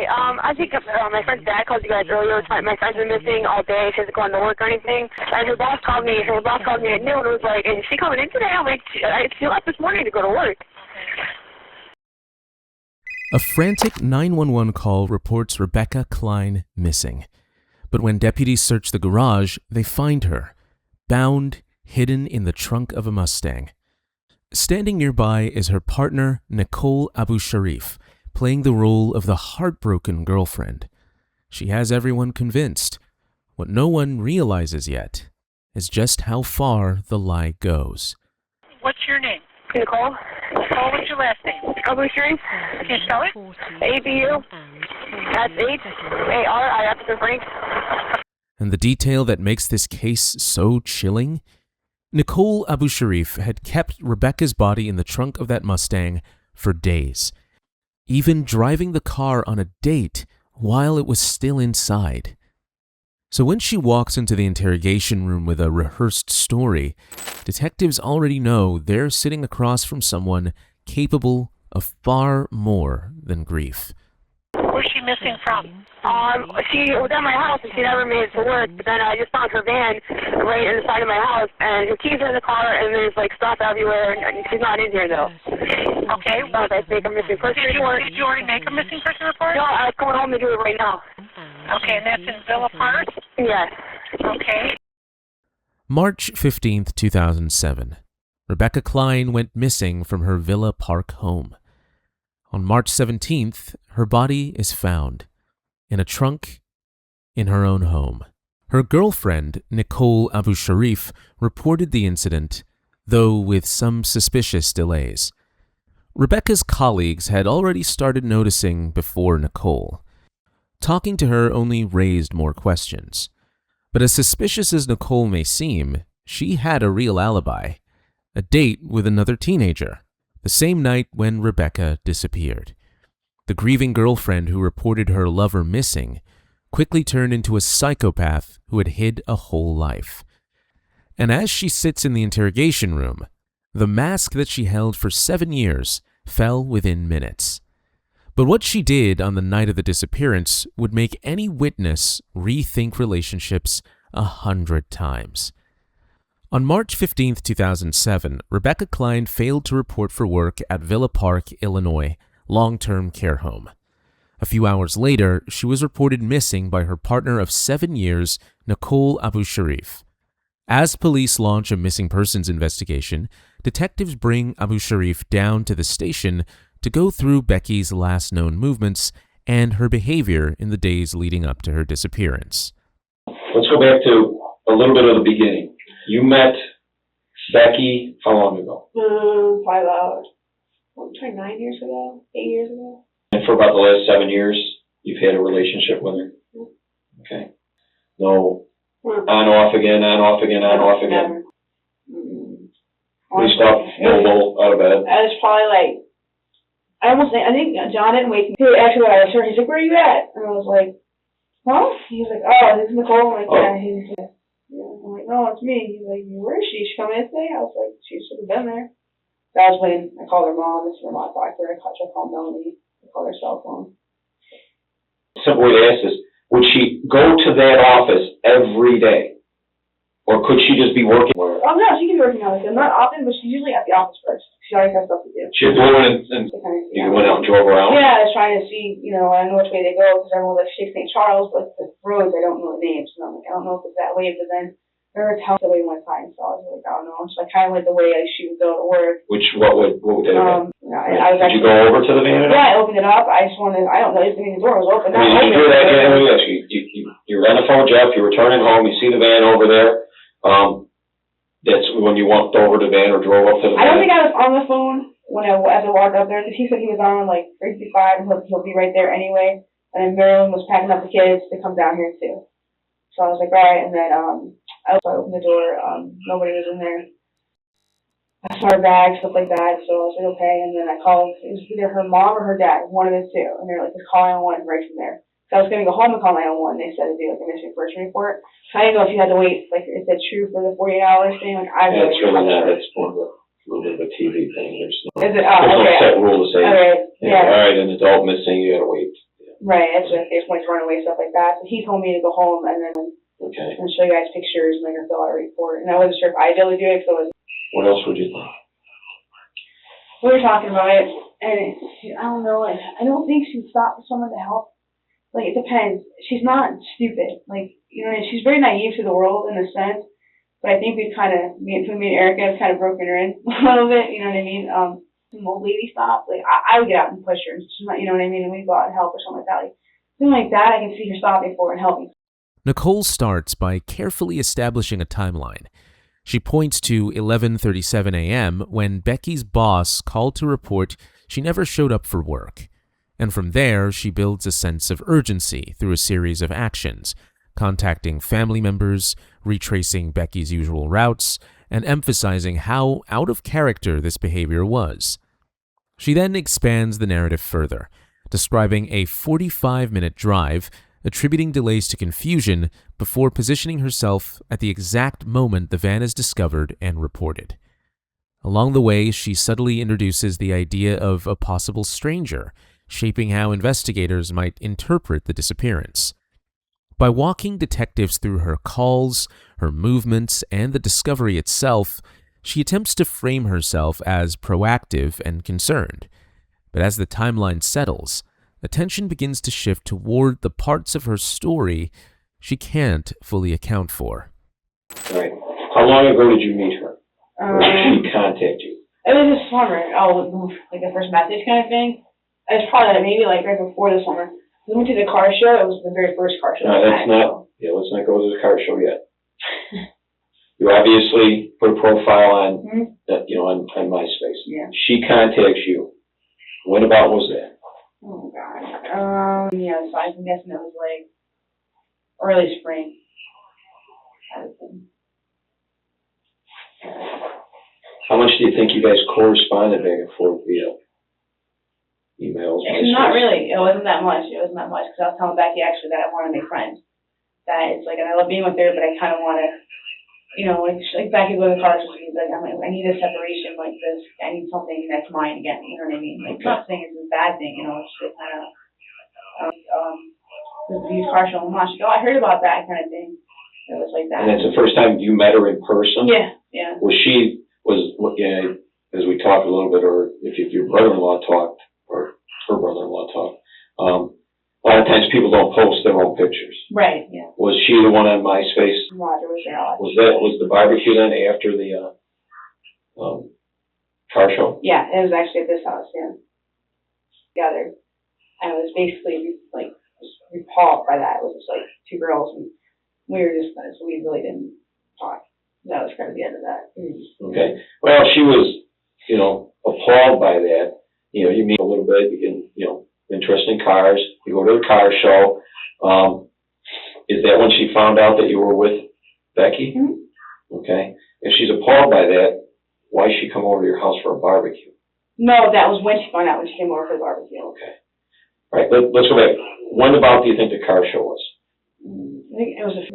Hi. I think my friend's dad called you guys earlier. My friend's been missing all day. She hasn't gone to work or anything. And her boss called me. Her boss called me at noon and was like, "Is she coming in today?" I'm like, "She left this morning to go to work." A frantic 911 call reports Rebecca Klein missing. But when deputies search the garage, they find her, bound, hidden in the trunk of a Mustang. Standing nearby is her partner, Nicole Abusharriff, playing the role of the heartbroken girlfriend. She has everyone convinced. What no one realizes yet is just how far the lie goes. What's your name? Nicole. Nicole, what's your last name? Abusharriff. Can you spell it? ABUSHARRIFF. And the detail that makes this case so chilling? Nicole Abusharriff had kept Rebecca's body in the trunk of that Mustang for days, even driving the car on a date while it was still inside. So when she walks into the interrogation room with a rehearsed story, detectives already know they're sitting across from someone capable of far more than grief. Where's she missing from? She was at my house and she never made it to work, but then I just found her van right in the side of my house, and her keys are in the car, and there's like stuff everywhere, and she's not in here though. Okay. I think a missing person report. Did you already make a missing person report? No, I was going home to do it right now. Okay, and that's in Villa Park? Yes. Okay. March 15th, 2007. Rebecca Klein went missing from her Villa Park home. On March 17th, her body is found in a trunk in her own home. Her girlfriend, Nicole Abusharriff, reported the incident, though with some suspicious delays. Rebecca's colleagues had already started noticing before Nicole. Talking to her only raised more questions. But as suspicious as Nicole may seem, she had a real alibi, a date with another teenager, the same night when Rebecca disappeared. The grieving girlfriend who reported her lover missing quickly turned into a psychopath who had hid a whole life. And as she sits in the interrogation room, the mask that she held for 7 years fell within minutes. But what she did on the night of the disappearance would make any witness rethink relationships 100 times. On March 15, 2007, Rebecca Klein failed to report for work at Villa Park, Illinois, long-term care home. A few hours later, she was reported missing by her partner of 7 years, Nicole Abusharriff. As police launch a missing persons investigation, detectives bring Abusharriff down to the station to go through Becky's last known movements and her behavior in the days leading up to her disappearance. Let's go back to a little bit of the beginning. You met Becky how long ago? 5 hours. 9 years ago? 8 years ago? And for about the last 7 years, you've had a relationship with her? Okay. No on, off again, on, off again, on, off again? We stopped, mobile, out of bed? I was probably like, I think John didn't wake me. He actually, when I was here, he's like, "Where are you at?" And I was like, "Huh?" He's like, "Oh, this is Nicole." I'm like, "Yeah." He's like, "Yeah." I'm like, "No, it's me." He's like, "Where is she? She coming in today?" I was like, "She should have been there." That was when I called her mom. This is her mom doctor. I called Melanie. I called her cell phone. Simple way to ask this, would she go to that office every day? Or could she just be working? Oh, no, she can be working out with them. Not often, but she's usually at the office first. She always has stuff to do. She flew in and you went out and drove around? Yeah, I was trying to see, I don't know which way they go, because everyone was like, Shake St. Charles, but the roads, I don't know the names. And I'm like, I don't know if it's that way, but then her telling the way one time, so I was like, I don't know. So I kind of went the way she would go to work. What would that have been? Did you go over to the van? Yeah, I opened it up. I just wanted, I don't know, the door was open. You do that, you're on the phone, Jeff, you're returning home, you see the van over there. That's when you walked over to the van or drove up to the van? I don't think I was on the phone as I walked up there, because he said he was on like 355 and he'll be right there anyway. And then Marilyn was packing up the kids to come down here too. So I was like, all right. And then I opened the door. Nobody was in there. I saw her bag, stuff like that. So I was like, okay. And then I called. It was either her mom or her dad, one of the two. And they're like, just call 911 right from there. So I was going to go home and call 911. They said to do like a missing person report. So I didn't know if you had to wait. Like, is that true for the 48 hours thing? Like, I it's really not. It's more of a little bit of a TV thing. There's no set rule to say. All right. Yeah. All right, an adult missing, you got to wait. Yeah. Right, that's what they just wanted to run away, stuff like that. So he told me to go home and then show you guys pictures and then fill out a report. And I wasn't sure if I'd be able to do it, so What else would you think? we were talking about it, and I don't know, I don't think she'd stop for someone to help. Like, it depends. She's not stupid. Like, you know, she's very naive to the world in a sense, but I think we've kind of, me and Erica have kind of broken her in a little bit, you know what I mean? Some old lady stopped, like, I would get out and push her, and she's not, you know what I mean, and we'd go out and help or something like that. Like, something like that, I can see her stopping for and helping. Nicole starts by carefully establishing a timeline. She points to 11:37 a.m. when Becky's boss called to report she never showed up for work. And from there, she builds a sense of urgency through a series of actions, contacting family members, retracing Becky's usual routes, and emphasizing how out of character this behavior was. She then expands the narrative further, describing a 45-minute drive, attributing delays to confusion before positioning herself at the exact moment the van is discovered and reported. Along the way, she subtly introduces the idea of a possible stranger, shaping how investigators might interpret the disappearance. By walking detectives through her calls, her movements, and the discovery itself, she attempts to frame herself as proactive and concerned. But as the timeline settles, attention begins to shift toward the parts of her story she can't fully account for. Right. How long ago did you meet her? Or did she contact you? It was this summer, like the first message kind of thing. It was probably maybe like right before the summer. We went to the car show. It was the very first car show. No, let's not go to the car show yet. You obviously put a profile on, on MySpace. Yeah. She contacts you. When about was that? Oh God. So I'm guessing it was like early spring. How much do you think you guys corresponded back and forth via emails? Not really. It wasn't that much. Because I was telling Becky actually that I want to make friends. That it's like, and I love being with her, but I kind of want to, like Becky go to the car, she's like, I need a separation like this. I need something that's mine again. You know what I mean? Like, not saying it's a bad thing. It's just kind of the used car show. She's like, I heard about that kind of thing. It was like that. And that's the first time you met her in person? Yeah. As we talked a little bit, or if your brother-in-law talked, or her brother-in-law talked, a lot of times people don't post their own pictures. Right, yeah. Was she the one on MySpace? Roger was there. Was the barbecue then after the car show? Yeah, it was actually at this house, yeah. Together. And it was basically like repulsed by that. It was just like two girls, and we were just so we really didn't talk. That was kind of the end of that. Okay. Well, she was, appalled by that. You meet a little bit, you get, interest in cars. You go to the car show. Is that when she found out that you were with Becky? Mm-hmm. Okay. If she's appalled by that, why did she come over to your house for a barbecue? No, that was when she found out, when she came over for the barbecue. Okay. All right, let's go back. When about do you think the car show was? I think it was 6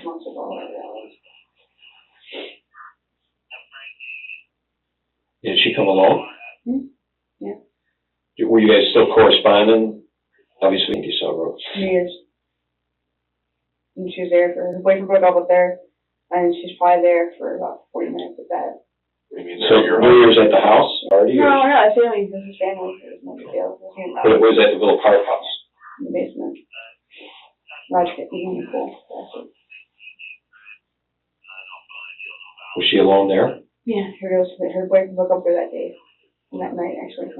months ago. Did she come alone? Mm-hmm. Yeah. Were you guys still corresponding? Obviously, you saw Rose. New Year's. And she was there for, her boyfriend broke up with her, and she's probably there for about 40 minutes with that. So New Year's at the house already? No, it's family. This is family. It was no big deal. But it was at the Villa Park house? In the basement. Roger, really cool. Was she alone there? Yeah, her boyfriend broke up with her that day. That night, actually.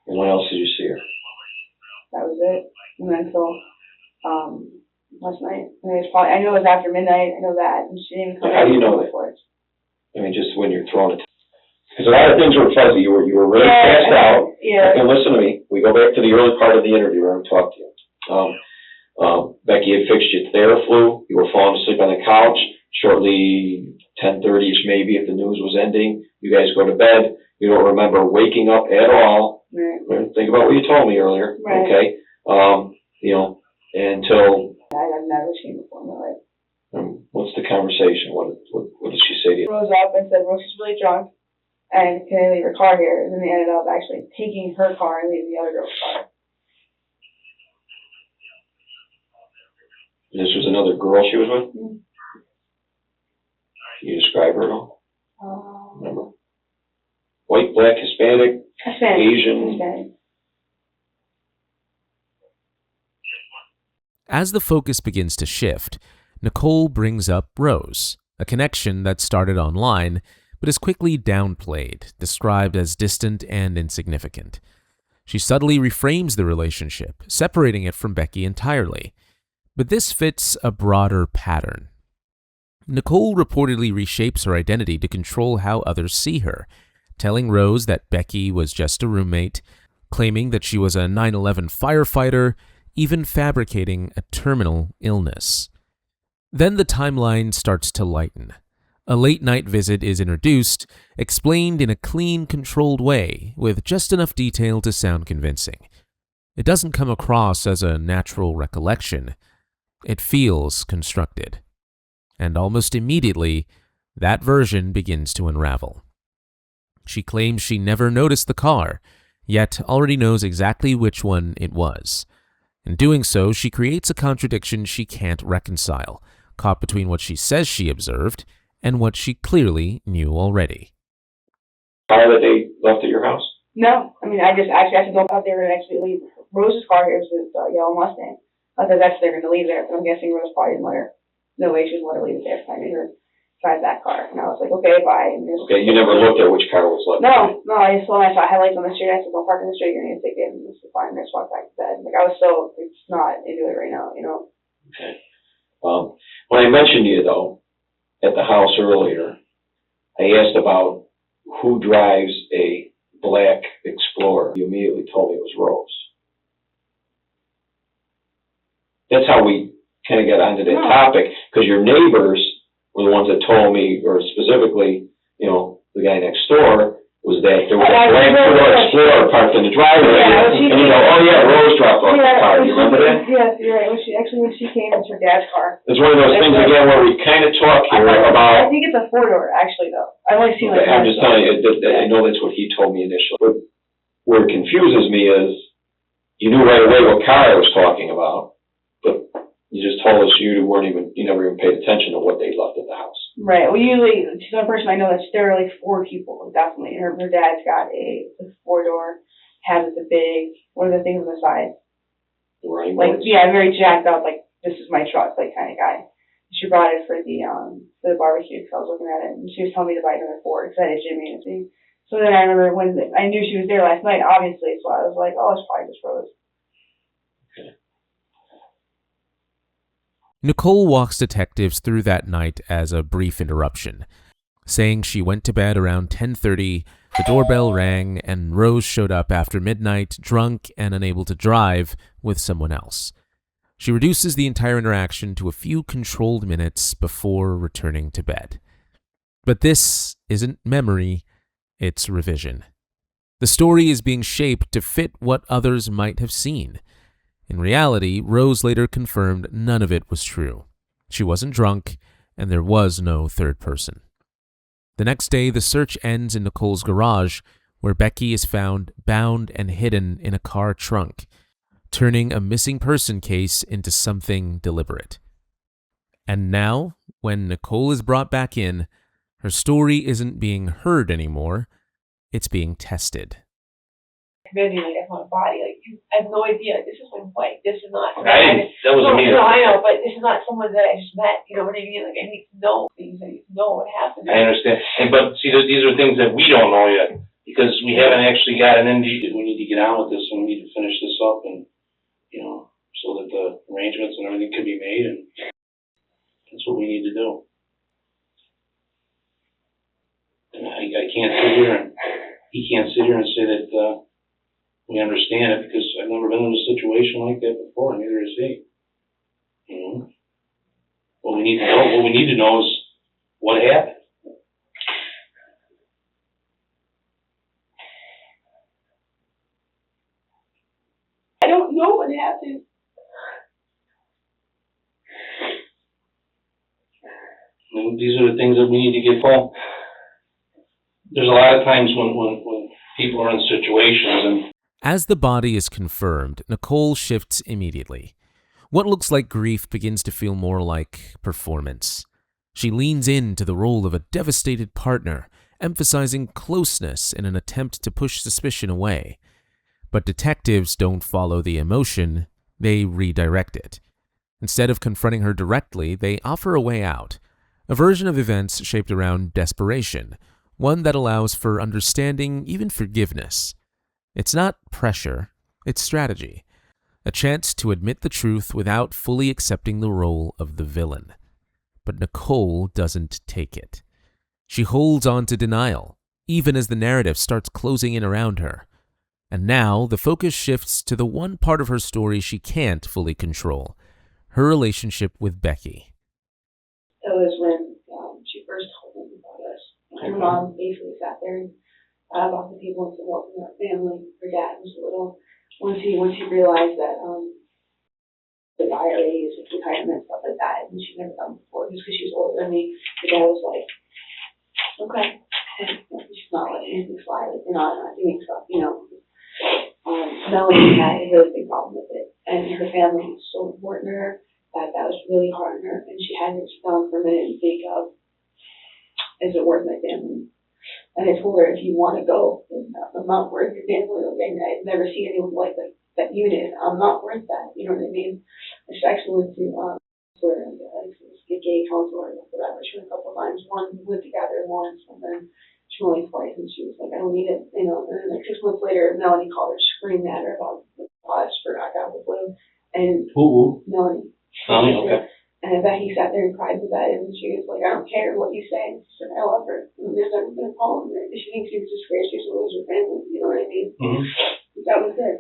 And when else did you see her? That was it. And then until last night. And it was probably, I know it was after midnight. I know that. And she didn't even come. How do you know that? I mean, just when you're throwing it. Because a lot of things were fuzzy. You were really passed out. Yeah. And listen to me. We go back to the early part of the interview where I talked to you. Becky had fixed you Theraflu. You were falling asleep on the couch. Shortly, 10:30ish maybe, if the news was ending, you guys go to bed. You don't remember waking up at all. Right. Think about what you told me earlier. Right. Okay. Until. I've never seen before in my life. What's the conversation? What did she say to you? Rose up and said, Rose is really drunk. and can I leave her car here? And then they ended up actually taking her car and leaving the other girl's car. This was another girl she was with? Mm-hmm. Can you describe her at all? Remember? White, black, Hispanic, Asian? Hispanic. As the focus begins to shift, Nicole brings up Rose, a connection that started online but is quickly downplayed, described as distant and insignificant. She subtly reframes the relationship, separating it from Becky entirely. But this fits a broader pattern. Nicole reportedly reshapes her identity to control how others see her, telling Rose that Becky was just a roommate, claiming that she was a 9/11 firefighter, even fabricating a terminal illness. Then the timeline starts to lighten. A late-night visit is introduced, explained in a clean, controlled way, with just enough detail to sound convincing. It doesn't come across as a natural recollection. It feels constructed. And almost immediately, that version begins to unravel. She claims she never noticed the car, yet already knows exactly which one it was. In doing so, she creates a contradiction she can't reconcile, caught between what she says she observed and what she clearly knew already. Car that they left at your house? No, I mean, I just actually go out there and actually leave Rose's car here, was a yellow Mustang. I thought that's they're going to leave there, but I'm guessing Rose probably didn't let her. No way she was let her leave it there. I made her drive that car, and I was like, okay, bye. And Okay, you never looked at which car was left? No, I just when I saw headlights on the street, I said, don't park in the street, you're going to get a ticket, and this is fine. I just walked back to bed. Like, I was so, it's not into it right now, you know? Okay. When I mentioned you, though, at the house earlier, I asked about who drives a black Explorer. You immediately told me it was Rose. That's how we kind of got onto that topic, because your neighbors were the ones that told me, or specifically, you know, the guy next door, was that there was a black Ford Explorer parked in the driveway, and you go, oh yeah, Rose dropped off the car. You remember that? Yes, you're right. When she came, it's her dad's car. It's one of those things, again, where we kind of talk here about... I think it's a four-door, actually, though. I've only seen like... I'm just telling you, I know that's what he told me initially. But where it confuses me is, you knew right away what car I was talking about, but you just told us you never even paid attention to what they left at the house. Right. Well, usually, she's the only person I know that's there are like four people, definitely. Her dad's got a four-door, has the big, what are the things on the side? Like, yeah, very jacked up, like, this is my truck, like, kind of guy. She brought it for the barbecue, because I was looking at it, and she was telling me to buy another Ford, because I had Jimmy and everything. So then I remember when I knew she was there last night, obviously, so I was like, oh, it's probably just Rose. Okay. Nicole walks detectives through that night as a brief interruption, saying she went to bed around 10:30, the doorbell rang, and Rose showed up after midnight, drunk and unable to drive, with someone else. She reduces the entire interaction to a few controlled minutes before returning to bed. But this isn't memory, it's revision. The story is being shaped to fit what others might have seen. In reality, Rose later confirmed none of it was true. She wasn't drunk, and there was no third person. The next day, the search ends in Nicole's garage, where Becky is found bound and hidden in a car trunk, turning a missing person case into something deliberate. And now, when Nicole is brought back in, her story isn't being heard anymore, it's being tested. Maybe like I found a body, like I have no idea. This is my wife. This is not. That wasn't me. No, I know, but this is not someone that I just met. You know what I mean? Like I need to know things. I need to know what happened. I understand, but see, these are things that we don't know yet because we haven't actually got an ND. We need to get on with this, and we need to finish this up, and so that the arrangements and everything can be made, and that's what we need to do. And I can't sit here, and he can't sit here and say that. We understand it because I've never been in a situation like that before, neither has he. What we need to know is what happened. I don't know what happened. And these are the things that we need to get home. there's a lot of times when people are in situations and As the body is confirmed, Nicole shifts immediately. What looks like grief begins to feel more like performance. She leans into the role of a devastated partner, emphasizing closeness in an attempt to push suspicion away. But detectives don't follow the emotion, they redirect it. Instead of confronting her directly, they offer a way out, a version of events shaped around desperation, one that allows for understanding, even forgiveness. It's not pressure, it's strategy. A chance to admit the truth without fully accepting the role of the villain. But Nicole doesn't take it. She holds on to denial, even as the narrative starts closing in around her. And now the focus shifts to the one part of her story she can't fully control, her relationship with Becky. It was when she first told me about us. Her mom basically sat there and talked to people and said, welcome to our family. Her dad was a little, once he realized that the IRAs, like retirement, stuff like that, and she'd never done before, just because she was older than me, the dad was like, okay, she's not letting anything slide, like, you're not doing stuff, you know. Melanie had a really big problem with it, and her family was so important to her that was really hard on her, and she had to sit down for a minute and think of, is it worth my family? And I told her, if you want to go, I'm not worth your family. And I've never seen anyone like that unit. I'm not worth that. You know what I mean? She actually went to a gay counselor or whatever. She went a couple of times. One, we went together once, and then she went twice, and she was like, I don't need it. You know, and then like 6 months later, Melanie called her, screamed at her about the cause for I got the flu. And Melanie. Melanie, okay. And Becky sat there and cried with that, and she was like, I don't care what you say. She said, I love her. And there's never been a problem. She thinks she was just scared she was going to lose her family. You know what I mean? Mm-hmm. That was it.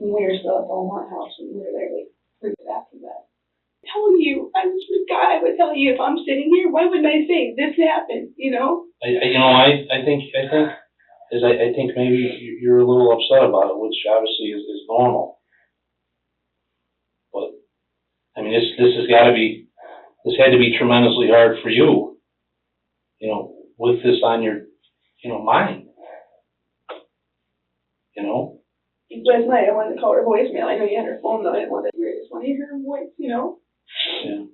And we were still at the Walmart house, and we were there like 3 days after that. Tell you, I was the guy I would tell you if I'm sitting here, why wouldn't I say this happened, you know? I think maybe you're a little upset about it, which obviously is normal. But I mean, this had to be tremendously hard for you, you know, with this on your, you know, mind, you know. Last night I wanted to call her voicemail. I know you had her phone though. I didn't want to hear it. I just wanted to hear her voice, you know. Yeah.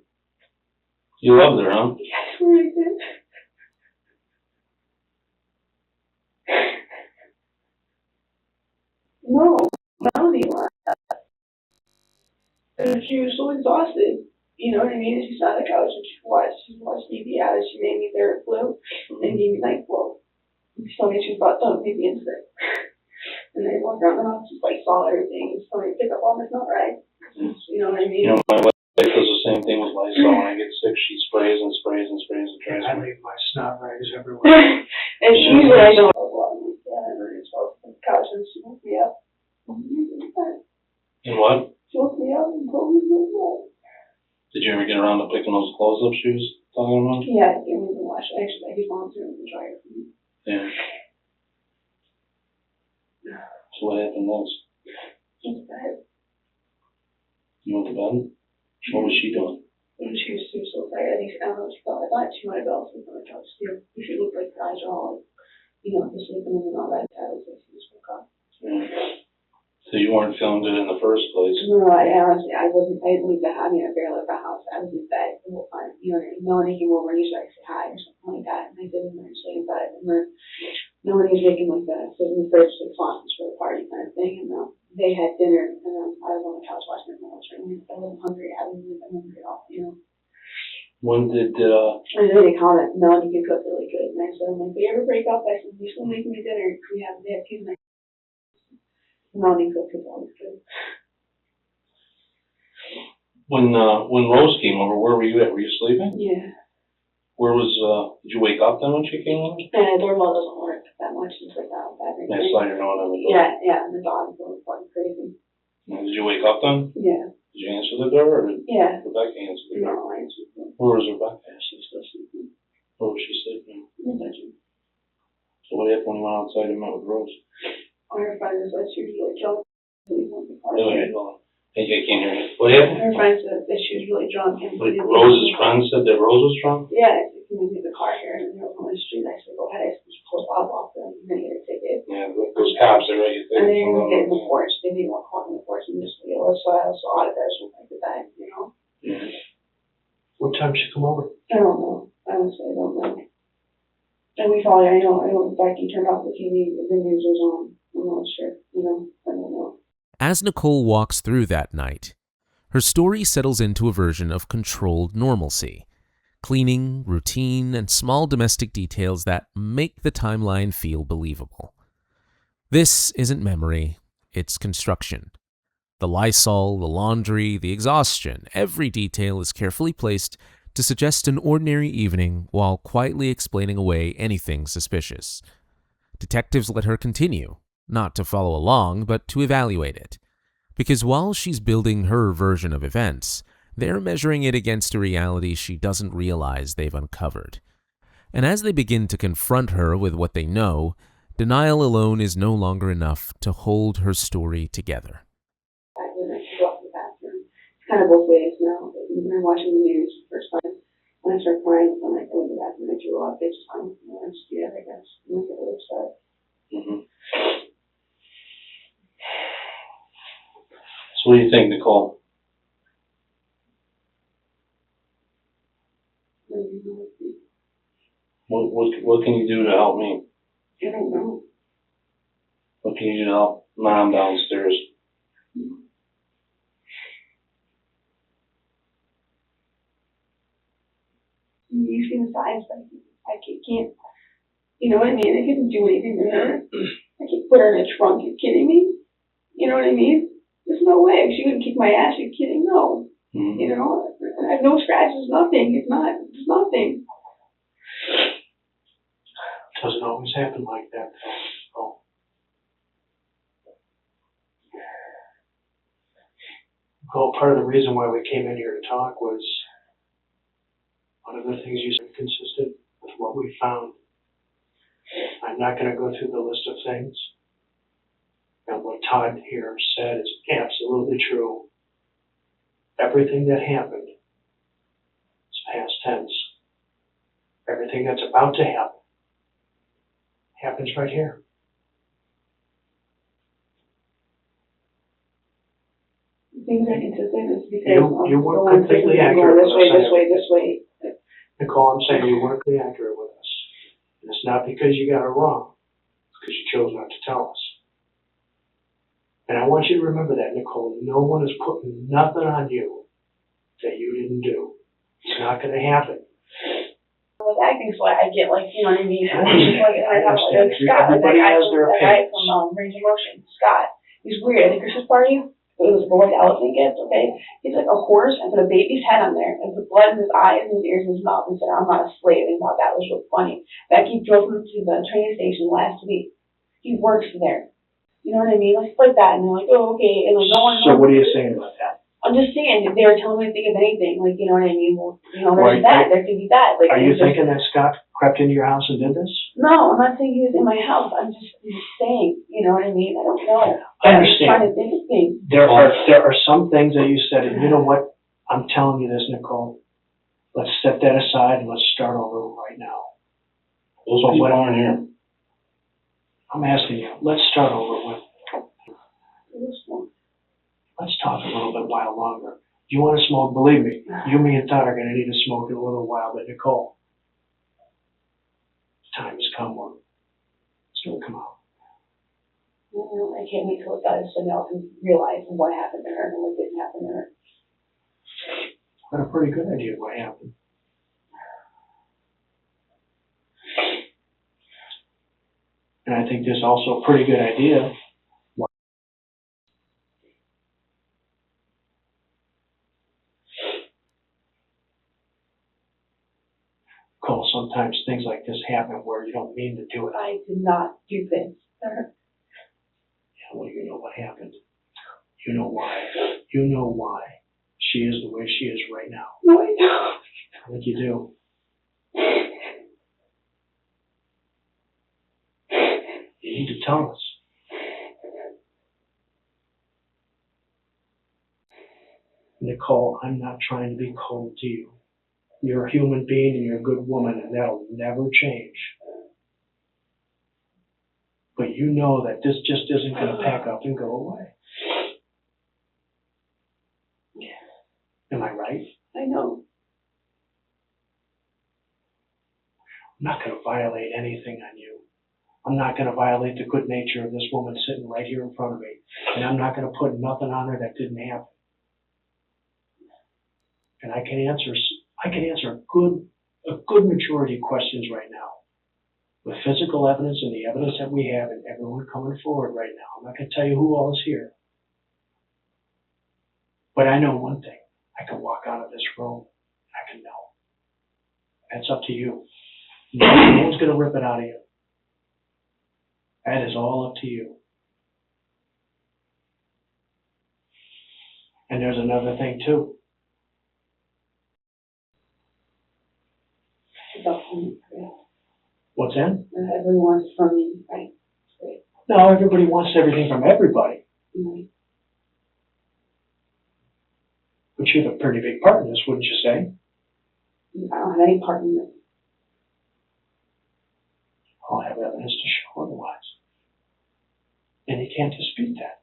You loved her, huh? Yeah, I swear I did. No, Melanie left. And she was so exhausted. You know what I mean? She sat on the couch and she watched TV out and she made me their flu and gave me NyQuil. She told me she was about done with me being sick. And I walked around the house, just like saw everything, and somebody pick up on it's not right. You know what I mean? You know, my wife does the same thing with Lysol. When I get sick, she sprays and sprays and sprays and tries I to. leave my snot rags everywhere. And she usually I don't know what I'm and I just on the couch and she woke me up. And what? She woke me up and told me to go. Did you ever get around to picking those clothes up she was talking about? Yeah, I gave me the wash. Actually, I gave mom to the dryer for me. Yeah. So what happened next? Went to bed. You went to bed? What was she doing? And she was so tired. I don't know what she thought. I thought she might have fell asleep on the couch too. She looked like her eyes are all like, you know, just sleeping and all that. I was like, she just woke up. Yeah. So you weren't feeling good in the first place? No, I honestly, I didn't leave the house. I mean, I barely left the house. I was in bed the whole time. You know, Melanie came over and usually I say hi or something like that. And I didn't, I just lay in bed. And then Melanie was making like sitting in the fridge, like sausage for the party kind of thing. And they had dinner and I was on the couch watching their meals. I wasn't hungry. I wasn't even hungry at all, you know. When did, I know they comment, Melanie can cook really good. And I said, I'm like, if we ever break up, I said, you still make me dinner. They have two nights. Melanie cooks is always good. when Rose came over, where were you at? Were you sleeping? Yeah. Where was, did you wake up then when she came over? And the doorbell doesn't work that much. It's like that. Yeah, slide your note on the door. Yeah, and the dog is going fucking crazy. Did you wake up then? Yeah. Did you answer the door or did Rebecca answer the door? No, I answered the door. Where was Rebecca? She was still sleeping. Where was she sleeping? In the bedroom. So what happened when you went outside and met with Rose? Her friend said she was really drunk. Really? I can't hear you. What happened? Her friend said that she was really drunk. And Rose's friend said that Rose was drunk? Yeah, he was in the car here, and they were on the street. I said, go ahead. I said, just pull the bottle off them. You're going to get a ticket. Yeah, those cops are ready to And then you're going to get in the porch. They didn't want to call in the porch and just, so I was so out of that. So like the time, Yeah. What time did she come over? I don't know. Honestly, I don't know. And we followed, I know Becky turned off the TV, the news was on. I'm not sure, I don't know. As Nicole walks through that night, her story settles into a version of controlled normalcy. Cleaning, routine, and small domestic details that make the timeline feel believable. This isn't memory, it's construction. The Lysol, the laundry, the exhaustion, every detail is carefully placed to suggest an ordinary evening while quietly explaining away anything suspicious. Detectives let her continue, not to follow along, but to evaluate it. Because while she's building her version of events, they're measuring it against a reality she doesn't realize they've uncovered. And as they begin to confront her with what they know, denial alone is no longer enough to hold her story together. I went to go up to the bathroom. It's kind of both ways now. When I'm watching the news the first time, when I start crying, when I go to the bathroom, I drew up. It's fine. I just do that, I guess. I'm not really upset. Mm-hmm. So what do you think, Nicole? What can you do to help me? I don't know. What can you do to help Mom downstairs? You see the size, but I can't, you know what I mean? I couldn't do anything to her. I can't put her in a trunk. You kidding me? You know what I mean? There's no way. She wouldn't kick my ass. You're kidding? No. Mm-hmm. I have no scratches, nothing. It's nothing. It doesn't always happen like that. Oh. Well, part of the reason why we came in here to talk was one of the things you said consistent with what we found. I'm not going to go through the list of things. And what Todd here said is absolutely true. Everything that happened is past tense. Everything that's about to happen happens right here. Things are consistent. It's because you weren't completely accurate this with us. this way. Nicole, I'm saying you weren't completely accurate with us. And it's not because you got it wrong. It's because you chose not to tell us. And I want you to remember that, Nicole. No one is putting nothing on you that you didn't do. It's not going to happen. With acting, so I get you know what I mean? I understand. Scott, Everybody has their that guy opinions. from Range of Motion, Scott. He's weird. At the Christmas party, it was a boy elephant gift, okay? He's like a horse and put a baby's head on there and put blood in his eyes and his ears and his mouth and said, I'm not a slave. And thought that was real funny. Becky drove him to the train station last week. He works there. You know what I mean? Like that. And they're like, oh, okay. And no one knows. So what are you saying about that? I'm just saying, if they were telling me to think of anything, you know what I mean? Well, there's that. There could be that. Are you thinking that Scott crept into your house and did this? No, I'm not saying he was in my house. I'm just saying, you know what I mean? I don't know. I I'm just trying to understand. think of things. There are some things that you said, and you know what? I'm telling you this, Nicole. Let's set that aside and let's start over right now. Those people aren't here. I'm asking you, let's start over with. Let's talk a little bit while longer. Do you want to smoke? Believe me, you, me, and Todd are going to need to smoke in a little while, but Nicole, time has come when it's going to come out. I can't wait till it does so now I can realize what happened to her and what didn't happen to her. I got a pretty good idea of what happened. And I think there's also a pretty good idea. Nicole, sometimes things like this happen where you don't mean to do it. I did not do this. Yeah, well, you know what happened. You know why. You know why she is the way she is right now. No, I don't. I think you do. You need to tell us. Nicole, I'm not trying to be cold to you. You're a human being and you're a good woman, and that'll never change. But you know that this just isn't going to pack up and go away. Am I right? I know. I'm not going to violate anything on you. I'm not going to violate the good nature of this woman sitting right here in front of me. And I'm not going to put nothing on her that didn't happen. And I can answer a good majority of questions right now. With physical evidence and the evidence that we have and everyone coming forward right now. I'm not going to tell you who all is here. But I know one thing. I can walk out of this room and I can know. That's up to you. No one's going to rip it out of you. That is all up to you. And there's another thing too. What's that? Everyone wants from me, right? Great. No, everybody wants everything from everybody. Right. But you have a pretty big part in this, wouldn't you say? I don't have any part in this. I'll have evidence to show otherwise. And you can't dispute that.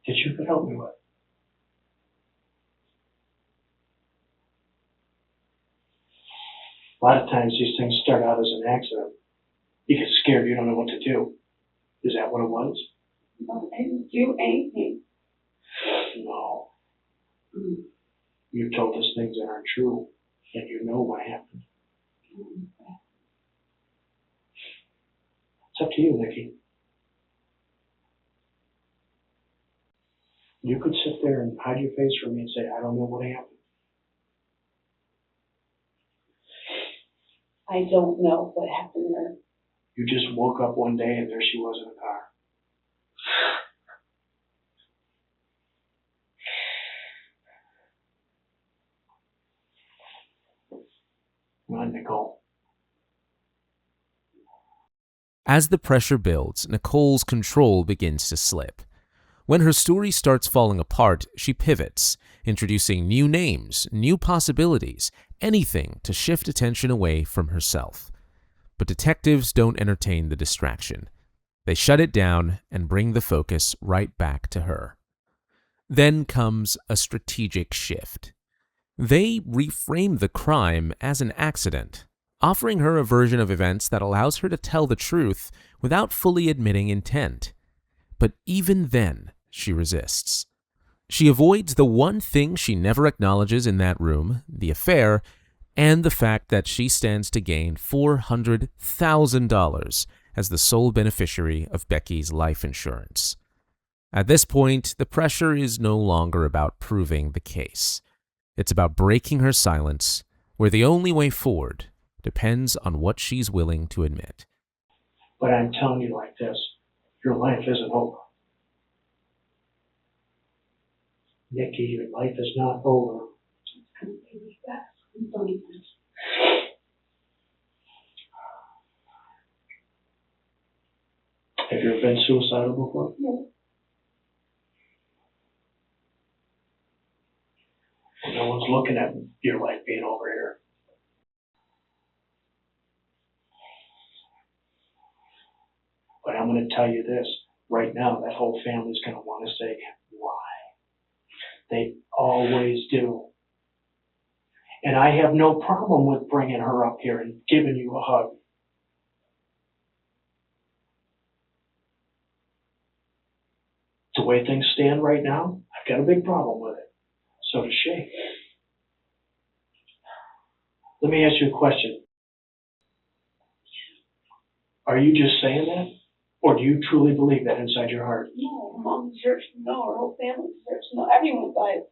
That you could help me with. A lot of times these things start out as an accident. You get scared, you don't know what to do. Is that what it was? No, I didn't do anything. No. You've told us things that aren't true, and you know what happened. It's up to you, Nikki. You could sit there and hide your face from me and say, I don't know what happened. I don't know what happened there. You just woke up one day and there she was in a car. Come on, Nicole. As the pressure builds, Nicole's control begins to slip. When her story starts falling apart, she pivots, introducing new names, new possibilities, anything to shift attention away from herself. But detectives don't entertain the distraction. They shut it down and bring the focus right back to her. Then comes a strategic shift. They reframe the crime as an accident, offering her a version of events that allows her to tell the truth without fully admitting intent. But even then, she resists. She avoids the one thing she never acknowledges in that room, the affair, and the fact that she stands to gain $400,000 as the sole beneficiary of Becky's life insurance. At this point, the pressure is no longer about proving the case. It's about breaking her silence, where the only way forward depends on what she's willing to admit. But I'm telling you like this, your life isn't over. Nikki, your life is not over. I'm really fast. I'm funny. Have you ever been suicidal before? No. No one's looking at your life being over here. But I'm going to tell you this, right now, that whole family's going to want to say, why? They always do. And I have no problem with bringing her up here and giving you a hug. The way things stand right now, I've got a big problem with it. So does she. Let me ask you a question. Are you just saying that? Or do you truly believe that inside your heart? No, Mom deserves to know. Our whole family deserves to know. Everyone does.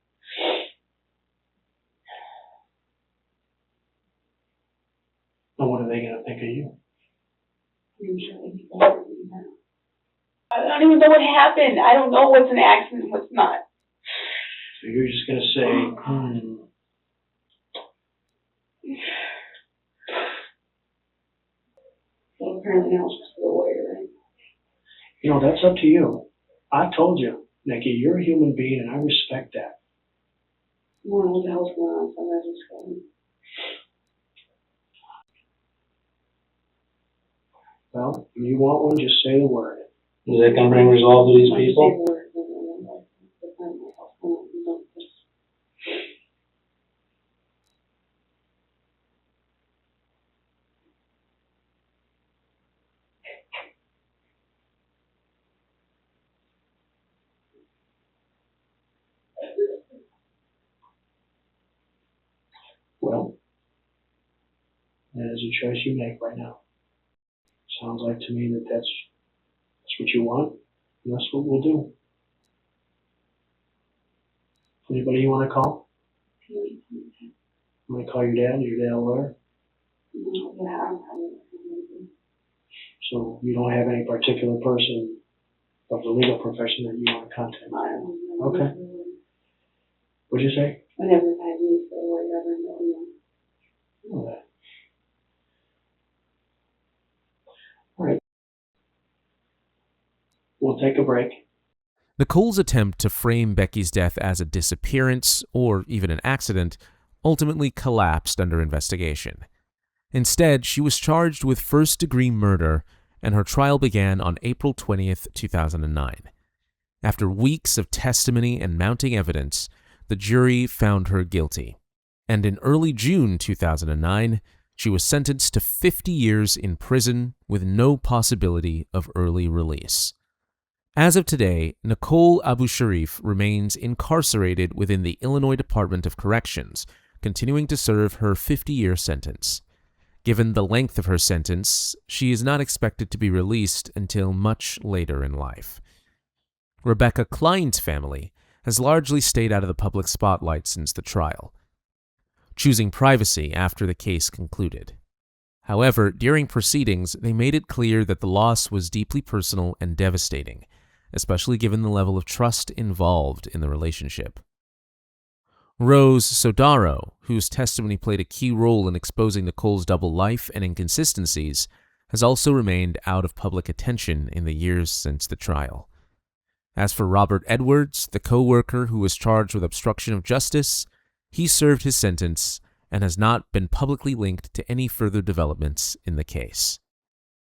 And what are they going to think of you? I'm sure they people hurt me now. I don't even know what happened. I don't know what's an accident and what's not. So you're just going to say, Well, apparently now it's just the lawyer, right? You know, that's up to you. I told you, Becky, you're a human being, and I respect that. What the hell's going on? Somebody's just going. Well, if you want one, just say the word. Is that gonna bring resolve to these people? Well, that is a choice you make right now. Sounds like to me that that's what you want, and that's what we'll do. Anybody you want to call? You want to call your dad? Your dad a lawyer? So you don't have any particular person of the legal profession that you want to contact? Okay. What'd you say? I never had used the word ever in the All right. All right. We'll take a break. Nicole's attempt to frame Becky's death as a disappearance or even an accident ultimately collapsed under investigation. Instead, she was charged with first-degree murder, and her trial began on April 20th, 2009. After weeks of testimony and mounting evidence, the jury found her guilty, and in early June 2009, she was sentenced to 50 years in prison with no possibility of early release. As of today, Nicole Abusharriff remains incarcerated within the Illinois Department of Corrections, continuing to serve her 50-year sentence. Given the length of her sentence, she is not expected to be released until much later in life. Rebecca Klein's family has largely stayed out of the public spotlight since the trial, choosing privacy after the case concluded. However, during proceedings, they made it clear that the loss was deeply personal and devastating, especially given the level of trust involved in the relationship. Rose Sodaro, whose testimony played a key role in exposing Nicole's double life and inconsistencies, has also remained out of public attention in the years since the trial. As for Robert Edwards, the co-worker who was charged with obstruction of justice, he served his sentence and has not been publicly linked to any further developments in the case.